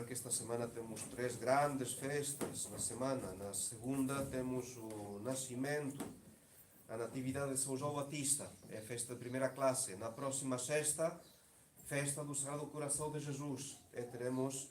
que esta semana temos 3 grandes festas na semana. Na segunda temos o nascimento, a Natividade de São João Batista, é a festa de primeira classe. Na próxima sexta, festa do Sagrado Coração de Jesus. E teremos,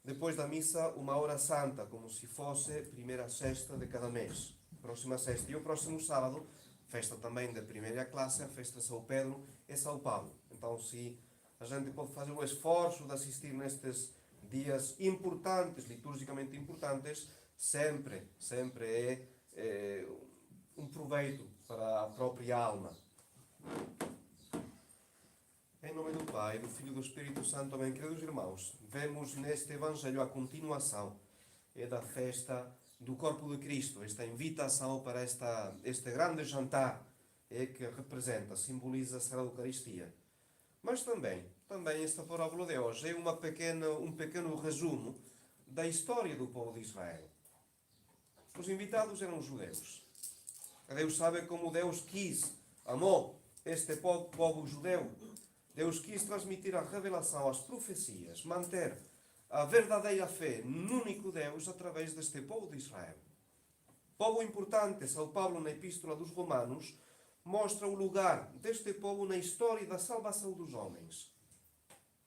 depois da missa, uma hora santa, como se fosse primeira sexta de cada mês. Próxima sexta. E o próximo sábado, festa também de primeira classe, a festa de São Pedro e São Paulo. Então, se a gente pode fazer o esforço de assistir nestes dias importantes, liturgicamente importantes, sempre é um proveito para a própria alma. Em nome do Pai, do Filho e do Espírito Santo, amém. Queridos irmãos, vemos neste Evangelho a continuação da festa do Corpo de Cristo, esta invitação para este grande jantar que representa, simboliza a Sagrada Eucaristia. Mas também esta parábola de hoje é um pequeno resumo da história do povo de Israel. Os invitados eram judeus. Deus sabe como Deus amou este povo judeu. Deus quis transmitir a revelação, as profecias, manter a verdadeira fé no único Deus através deste povo de Israel. Povo importante, São Paulo, na Epístola dos Romanos, mostra o lugar deste povo na história da salvação dos homens.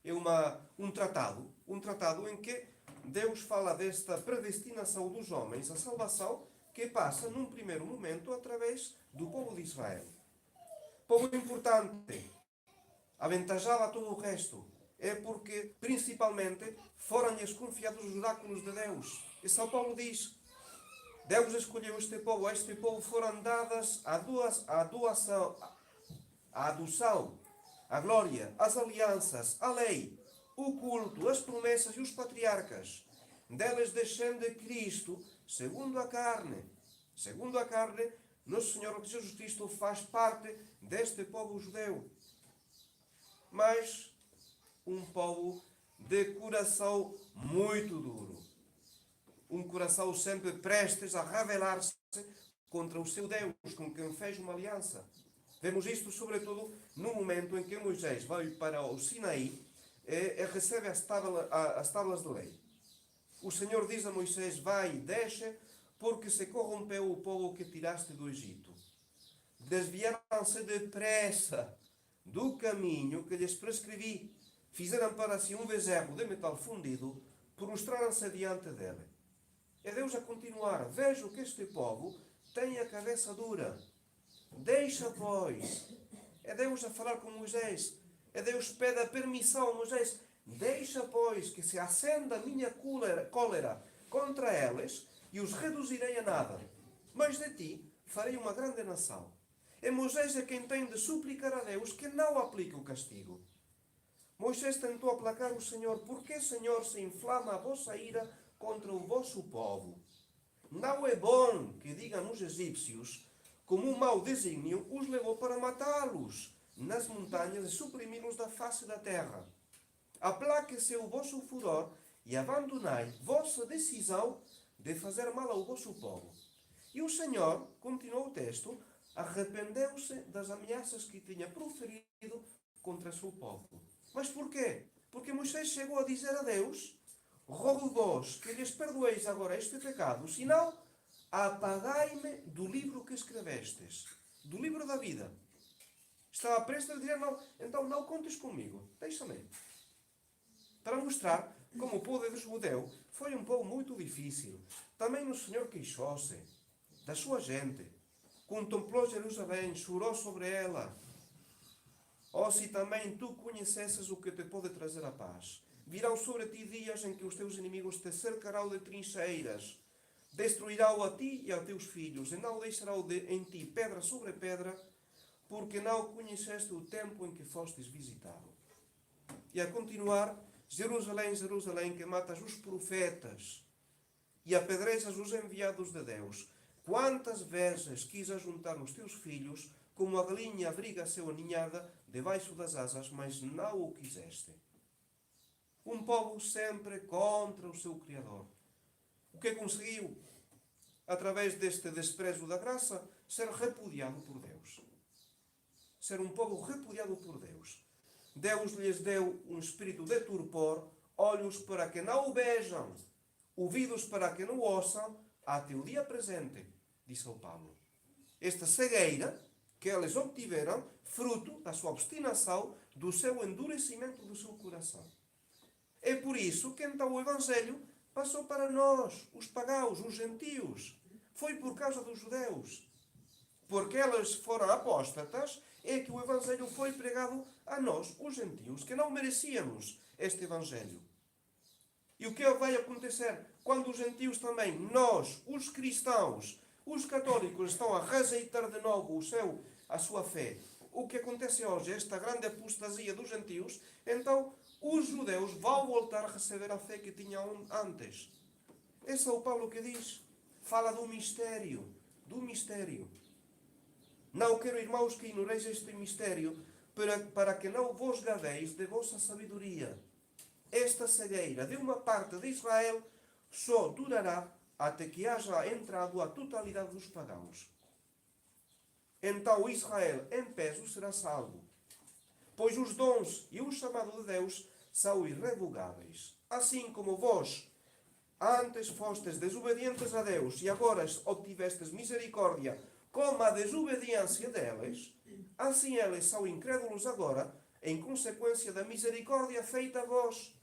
É um tratado em que Deus fala desta predestinação dos homens, a salvação que passa num primeiro momento através do povo de Israel. Povo importante, aventajava todo o resto, é porque principalmente foram-lhes confiados os oráculos de Deus. E São Paulo diz: Deus escolheu este povo, a este povo foram dadas a adoção, a glória, as alianças, a lei, o culto, as promessas e os patriarcas. Deles descende Cristo, segundo a carne. Segundo a carne, nosso Senhor Jesus Cristo faz parte deste povo judeu. Mas um povo de coração muito duro. Um coração sempre prestes a rebelar-se contra o seu Deus, com quem fez uma aliança. Vemos isto sobretudo no momento em que Moisés vai para o Sinaí e recebe as tábuas de lei. O Senhor diz a Moisés: vai e deixa, porque se corrompeu o povo que tiraste do Egito. Desviaram-se depressa do caminho que lhes prescrevi. Fizeram para si um bezerro de metal fundido, prostraram-se diante dele. É Deus a continuar: vejo que este povo tem a cabeça dura. Deixa, pois. É Deus a falar com Moisés. É Deus que pede a permissão a Moisés: deixa, pois, que se acenda a minha cólera contra eles e os reduzirei a nada. Mas de ti farei uma grande nação. É Moisés a quem tem de suplicar a Deus que não aplique o castigo. Moisés tentou aplacar o Senhor: porque, Senhor, se inflama a vossa ira contra o vosso povo? Não é bom que digam os egípcios, como um mau desígnio os levou para matá-los nas montanhas e suprimi-los da face da terra. Aplaque-se o vosso furor e abandonai vossa decisão de fazer mal ao vosso povo. E o Senhor, continuou o texto, arrependeu-se das ameaças que tinha proferido contra o seu povo. Mas porquê? Porque Moisés chegou a dizer a Deus: rogo-vos que lhes perdoeis agora este pecado, senão apagai-me do livro que escrevestes, do livro da vida. Estava prestes a dizer: não, então não contes comigo, deixa-me. Para mostrar como o povo de judeu foi um povo muito difícil. Também o Senhor queixou-se da sua gente, contemplou Jerusalém, chorou sobre ela. Oh, se também tu conhecesses o que te pode trazer a paz. Virão sobre ti dias em que os teus inimigos te cercarão de trincheiras. Destruirão a ti e a teus filhos, e não deixarão em ti pedra sobre pedra, porque não conheceste o tempo em que fostes visitado. E a continuar: Jerusalém, Jerusalém, que matas os profetas e apedrejas os enviados de Deus. Quantas vezes quis ajuntar os teus filhos, como a galinha abriga a sua ninhada debaixo das asas, mas não o quiseste. Um povo sempre contra o seu Criador. O que conseguiu, através deste desprezo da graça, ser repudiado por Deus. Ser um povo repudiado por Deus. Deus lhes deu um espírito de torpor, olhos para que não o vejam, ouvidos para que não ouçam, até o dia presente, diz São Paulo. Esta cegueira que eles obtiveram, fruto da sua obstinação, do seu endurecimento do seu coração. É por isso que então o Evangelho passou para nós, os pagãos, os gentios. Foi por causa dos judeus. Porque eles foram apóstatas, é que o Evangelho foi pregado a nós, os gentios, que não merecíamos este Evangelho. E o que vai acontecer quando os gentios também, nós, os cristãos, os católicos, estão a rejeitar de novo a sua fé? O que acontece hoje, esta grande apostasia dos gentios, então os judeus vão voltar a receber a fé que tinham antes. É São Paulo que diz, fala do mistério, do mistério. Não quero, irmãos, que ignoreis este mistério, para que não vos gabeis de vossa sabedoria. Esta cegueira de uma parte de Israel só durará até que haja entrado a totalidade dos pagãos. Então Israel, em peso, será salvo. Pois os dons e o chamado de Deus são irrevogáveis. Assim como vós antes fostes desobedientes a Deus e agora obtivestes misericórdia com a desobediência deles, assim eles são incrédulos agora, em consequência da misericórdia feita a vós,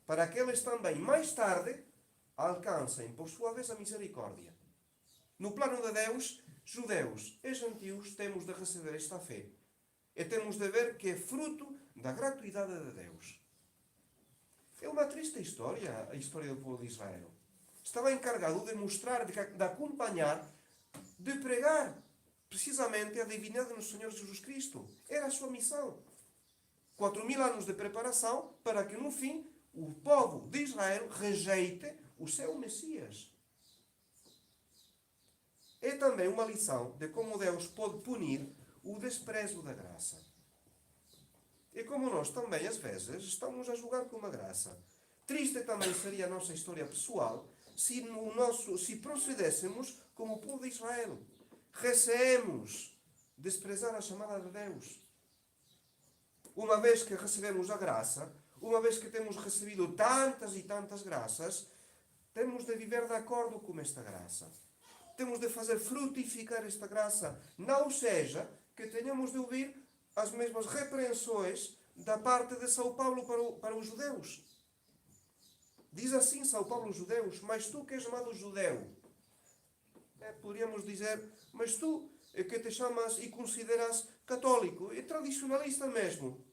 para que eles também, mais tarde, alcancem, por sua vez, a misericórdia. No plano de Deus, judeus e gentios temos de receber esta fé. E temos de ver que é fruto da gratuidade de Deus. É uma triste história, a história do povo de Israel. Estava encarregado de mostrar, de acompanhar, de pregar precisamente a divindade do nosso Senhor Jesus Cristo. Era a sua missão. 4.000 anos de preparação para que, no fim, o povo de Israel rejeite o seu Messias. É também uma lição de como Deus pode punir o desprezo da graça. E como nós também, às vezes, estamos a julgar com uma graça. Triste também seria a nossa história pessoal se procedêssemos como o povo de Israel. Receemos desprezar a chamada de Deus. Uma vez que recebemos a graça, uma vez que temos recebido tantas e tantas graças, temos de viver de acordo com esta graça. Temos de fazer frutificar esta graça. Não seja que tenhamos de ouvir as mesmas repreensões da parte de São Paulo para os judeus. Diz assim São Paulo aos judeus, mas tu que és chamado judeu. Poderíamos dizer, mas tu que te chamas e consideras católico e tradicionalista mesmo,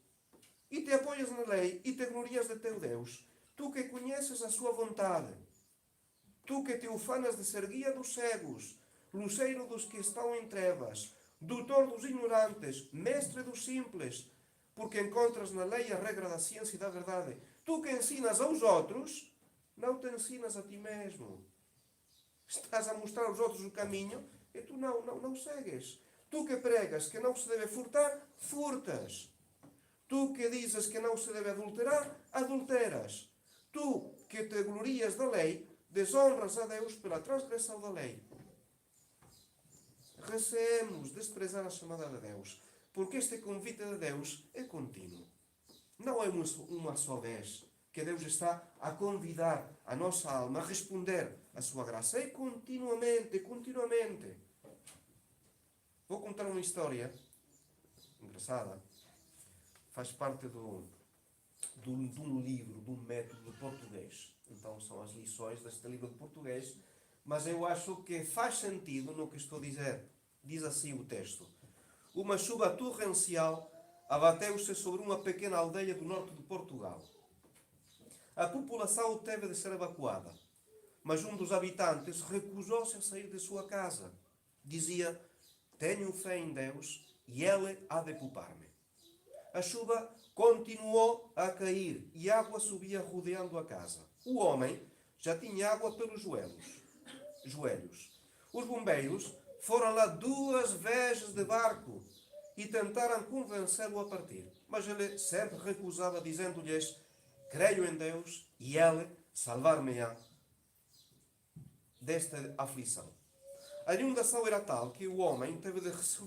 e te apoias na lei e te glorias de teu Deus, tu que conheces a sua vontade, tu que te ufanas de ser guia dos cegos, luceiro dos que estão em trevas, doutor dos ignorantes, mestre dos simples, porque encontras na lei a regra da ciência e da verdade. Tu que ensinas aos outros, não te ensinas a ti mesmo. Estás a mostrar aos outros o caminho e tu não segues. Tu que pregas que não se deve furtar, furtas. Tu que dizes que não se deve adulterar, adulteras. Tu que te glorias da lei, desonras a Deus pela transgressão da lei. Receemos desprezar a chamada de Deus, porque este convite de Deus é contínuo. Não é uma só vez que Deus está a convidar a nossa alma a responder à sua graça. É continuamente, continuamente. Vou contar uma história engraçada. Faz parte de um livro, de um método de português. Então são as lições deste livro de português. Mas eu acho que faz sentido no que estou a dizer. Diz assim o texto. Uma chuva torrencial abateu-se sobre uma pequena aldeia do norte de Portugal. A população teve de ser evacuada, mas um dos habitantes recusou-se a sair de sua casa. Dizia, tenho fé em Deus e Ele há de poupar-me. A chuva continuou a cair e a água subia rodeando a casa. O homem já tinha água pelos joelhos. Os bombeiros foram lá 2 vezes de barco e tentaram convencê-lo a partir. Mas ele sempre recusava, dizendo-lhes, creio em Deus e Ele salvar-me-á desta aflição. A inundação era tal que o homem teve de se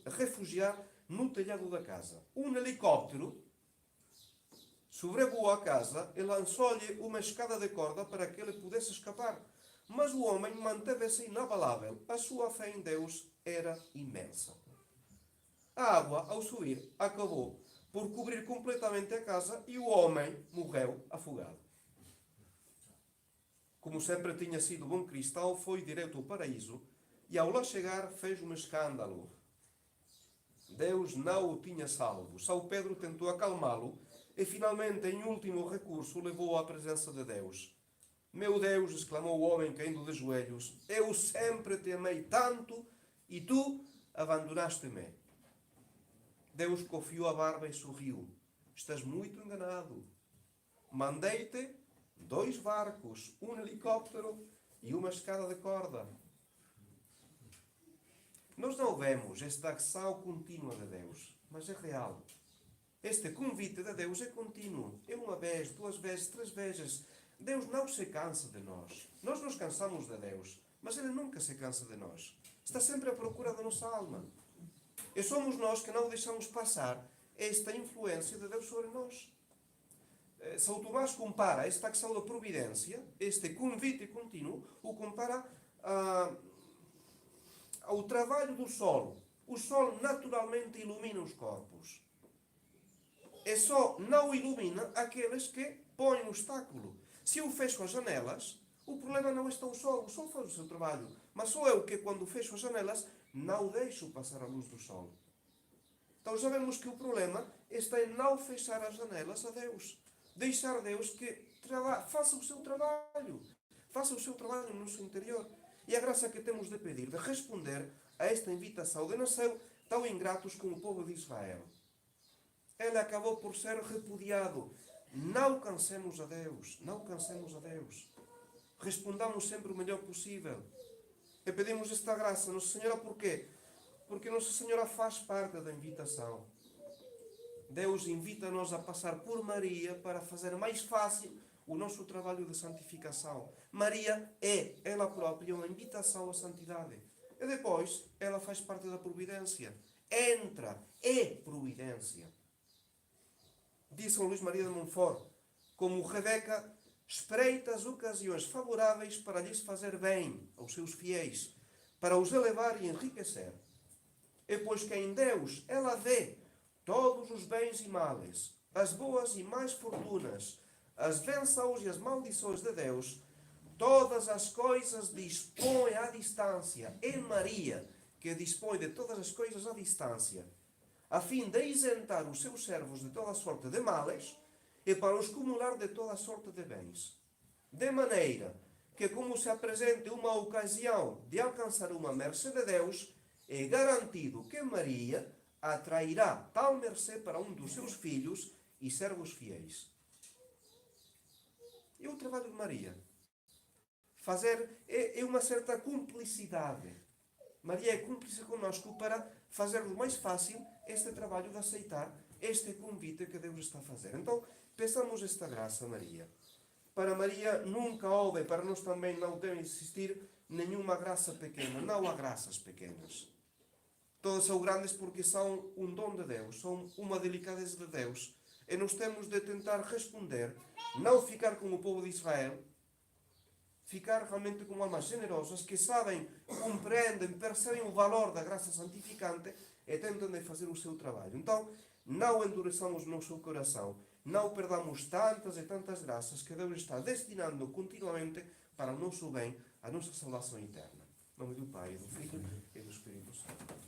refugiar no telhado da casa. Um helicóptero Sobrevoou a casa e lançou-lhe uma escada de corda para que ele pudesse escapar. Mas o homem manteve-se inabalável. A sua fé em Deus era imensa. A água, ao subir, acabou por cobrir completamente a casa e o homem morreu afogado. Como sempre tinha sido bom cristão, foi direto ao paraíso e ao lá chegar fez um escândalo. Deus não o tinha salvo. São Pedro tentou acalmá-lo e finalmente, em último recurso, levou-o à presença de Deus. Meu Deus, exclamou o homem caindo de joelhos, eu sempre te amei tanto e tu abandonaste-me. Deus cofiou a barba e sorriu. Estás muito enganado. Mandei-te 2 barcos, um helicóptero e uma escada de corda. Nós não vemos esta ação contínua de Deus, mas é real. Este convite de Deus é contínuo. É 1 vez, 2 vezes, 3 vezes. Deus não se cansa de nós. Nós nos cansamos de Deus, mas Ele nunca se cansa de nós. Está sempre à procura da nossa alma. E somos nós que não deixamos passar esta influência de Deus sobre nós. São Tomás compara esta ação da providência, este convite contínuo, o compara ao trabalho do sol. O sol naturalmente ilumina os corpos. E só não ilumina aqueles que põem um obstáculo. Se eu fecho as janelas, o problema não está o sol faz o seu trabalho. Mas sou eu que, quando fecho as janelas, não deixo passar a luz do sol. Então já vemos que o problema está em não fechar as janelas a Deus. Deixar Deus que faça o seu trabalho. Faça o seu trabalho no nosso interior. E a graça que temos de pedir, de responder a esta invitação de não ser tão ingratos como o povo de Israel. Ele acabou por ser repudiado. Não cansemos a Deus. Não cansemos a Deus. Respondamos sempre o melhor possível. E pedimos esta graça. Nossa Senhora, porquê? Porque Nossa Senhora faz parte da invitação. Deus invita-nos a passar por Maria para fazer mais fácil o nosso trabalho de santificação. Maria é, ela própria, uma invitação à santidade. E depois, ela faz parte da providência. Entra, é providência. Diz São Luís Maria de Montfort, como Rebeca espreita as ocasiões favoráveis para lhes fazer bem aos seus fiéis, para os elevar e enriquecer. E pois que em Deus ela vê todos os bens e males, as boas e mais fortunas, as bênçãos e as maldições de Deus, todas as coisas dispõe à distância. É Maria que dispõe de todas as coisas à distância, a fim de isentar os seus servos de toda sorte de males e para os cumular de toda sorte de bens. De maneira que, como se apresente uma ocasião de alcançar uma mercê de Deus, é garantido que Maria atrairá tal mercê para um dos seus filhos e servos fiéis. E o trabalho de Maria? Fazer é uma certa cumplicidade. Maria é cúmplice conosco para fazer mais fácil este trabalho de aceitar este convite que Deus está a fazer. Então, peçamos esta graça a Maria. Para Maria nunca houve, para nós também não deve existir nenhuma graça pequena. Não há graças pequenas. Todas são grandes porque são um dom de Deus, são uma delicadeza de Deus. E nós temos de tentar responder, não ficar como o povo de Israel, ficar realmente como almas generosas que sabem, compreendem, percebem o valor da graça santificante e tentam de fazer o seu trabalho. Então, não endureçamos o nosso coração, não perdamos tantas e tantas graças que Deus está destinando continuamente para o nosso bem, a nossa salvação eterna. Em nome do Pai, do Filho e do Espírito Santo.